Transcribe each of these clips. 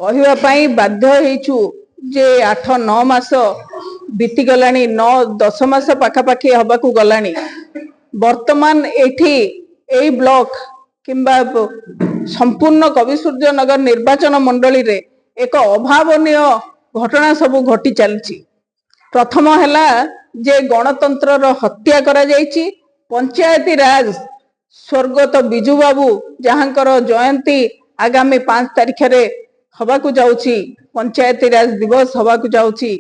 कहवा बाध्य होइछु जे 8-9 मास बीती गलानी 9-10 मास पाखापाखि हबाकू गलानी। वर्तमान एठी एई ब्लॉक किंबा संपूर्ण कविसूर्यनगर निर्वाचन मंडली रे एक अभावनीय घटना सब घटी चलछि। प्रथम हैला जे गणतंत्र रो हत्या करा जायछि। पंचायती राज स्वर्गत बिजू बाबू जहांकर जयंती आगामी 5 तारिख रे हबाकू जाउछि, पंचायती राज दिवस हबाकू जाउछि।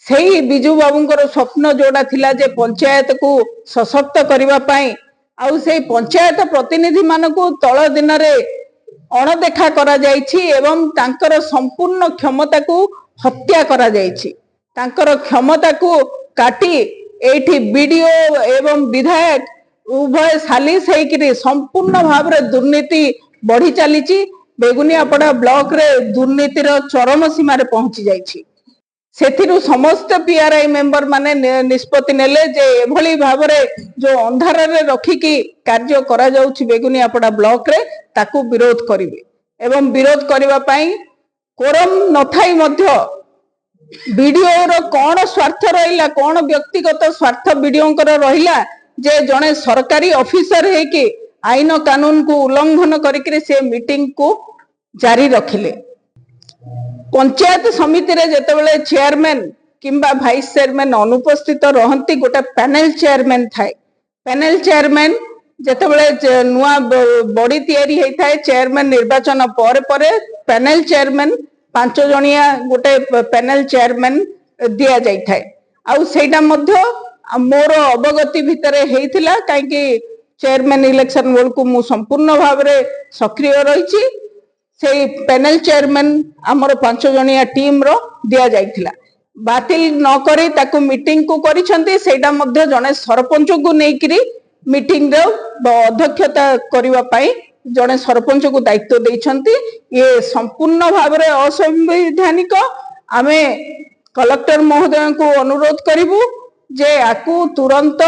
सेही बिजू बाबूंकर स्वप्न जोड़ा थिला जे पंचायत को सशक्त करिवा पाई आउ सेही पंचायत प्रतिनिधि मानकू तळ दिन रे अणदेखा करा जायछि एवं तांकर संपूर्ण क्षमता को हत्या करा जायछि। तांकर क्षमता को काटी एठी बीडीओ एवं विधायक उभय सालिस हेकि संपूर्ण भाव रे दुर्नीति बढ़ी चलीछि। बेगुनियापड़ा ब्लॉक रे दुर्नीतिर चरम सीमा रे पहुंची जायछि। सेथिरु समस्त पीआरआई मेंबर माने निष्पत्ति नेले जे एभली भाव रे जो अंधार रे रखिकी कार्य करा जाउछि बेगुनियापड़ा ब्लॉक रे ताकू विरोध करिवे एवं विरोध करिवा पई कोरम नथाई मध्य वीडियो रो कोन स्वार्थ रहिला, कोन व्यक्तिगत स्वार्थ वीडियो कर रहिला जे जने सरकारी ऑफिसर है कि आईन कानून को उल्लंघन करिकरी से मीटिंग को जारी रखिले। पंचायत समिति रे जेतेबेले चेयरमैन किंबा वाइस चेयरमैन अनुपस्थित रहंती गोटे पैनल चेयरमैन थाए। पैनल चेयरमैन जेतेबेले नुआ बॉडी तयारी हेई थाए चेयरमैन निर्वाचन पर परे पैनल चेयरमैन 5 जणिया गोटे पैनल चेयरमैन दिया जाई थाए। आउ सेटा मध्य मोर अवगति भितरे हेइथिला काहेकि चेयरमैन इलेक्शन बेल को मु संपूर्ण भाव रे सक्रिय रहिछि। से पैनल चेयरमैन आमर 5 जणिया टीम रो दिया जाइथिला। बातिल न करी ताकू मीटिंग को करिसंती। सेटा मध्य जने सरपंच को नेकिरी मीटिंग रो अध्यक्षता करिवा पई जने सरपंच को दायित्व देइछंती। ये संपूर्ण भाव रे असंवैधानिक। आमे कलेक्टर महोदय को अनुरोध करिवु जे आकू तुरंत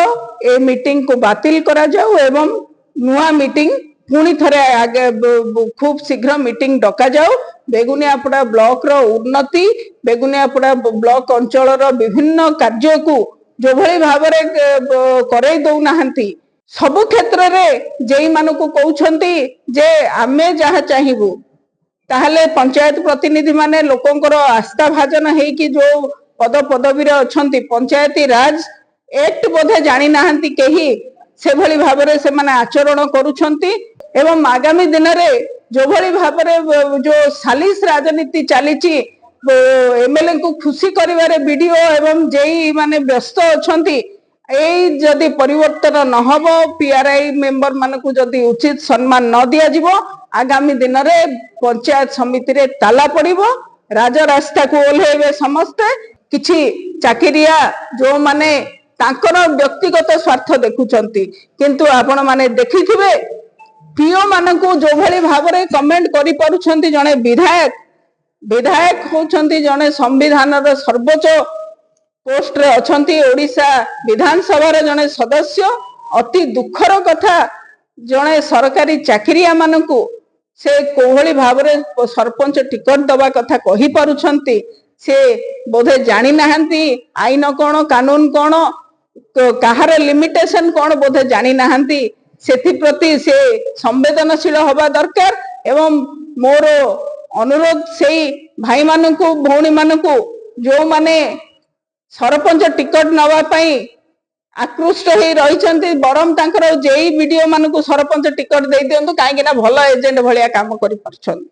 ए मीटिंग को बातिल करा जाऊ एवं नुआ मीटिंग पुणी थरे आगे खूब शीघ्र मीटिंग डका जाऊ। बेगुनियापड़ा ब्लॉक रो उन्नति, बेगुनियापड़ा ब्लॉक अंचल रो विभिन्न कार्य को जो भली भाव रे करई दउ नाहंती सब क्षेत्र रे जेई मानु को कहउछंती जे आमे जहा चाहिबू ताहले पंचायत प्रतिनिधि माने लोकंकर आस्था भाजन हेई कि जो पद पदवी रे अछंती पंचायती राज एक्ट बोधे जानी नाहंती केही से भली भाव रे से माने आचरण करूछंती। एवं आगामी दिन रे जो भली भाव रे जो सालिस राजनीति चलीची एमएलए को खुशी करिवारे वीडियो एवं जेई माने व्यस्त अछंती एई जदी परिवर्तन न हबो पीआरआई मेंबर मान को जदी उचित सम्मान न दिया जिवो आगामी दिन रे पंचायत समिति रे ताला पड़िबो। राज रास्ता को ओल्हेबे समस्ते किछि चाकिरिया जो माने तांकर व्यक्तिगत स्वार्थ देखुचंती किंतु आपण माने देखिथिबे पीओ मानकू जो भली भाव रे कमेंट करि परुछंती। जने विधायक होचंती जने संविधान रो सर्वोच्च पोस्ट रे अछंती ओडिशा विधानसभा रे जने सदस्य। अति दुखर कथा जने सरकारी चाकिरिया मानकू से कोहली भाव रे सरपंच टिकट दबा कथा कहि परुछंती। से बोधे जानी नाहंती आईन कोन कानून कोन कहार लिमिटेशन कोन बोधे जानी नाहंती। सेथि प्रति से संवेदनशील होबा दरकार एवं मोर अनुरोध सेही भाई मानकू भौणी मानकू जो माने सरपंच टिकट नवा पई आकृष्ट होई रहिचंती बरम तांकर जेई वीडियो मानकू सरपंच टिकट देई दियंतु काहेकि ना भलो एजेंट भलिया काम करि परछन।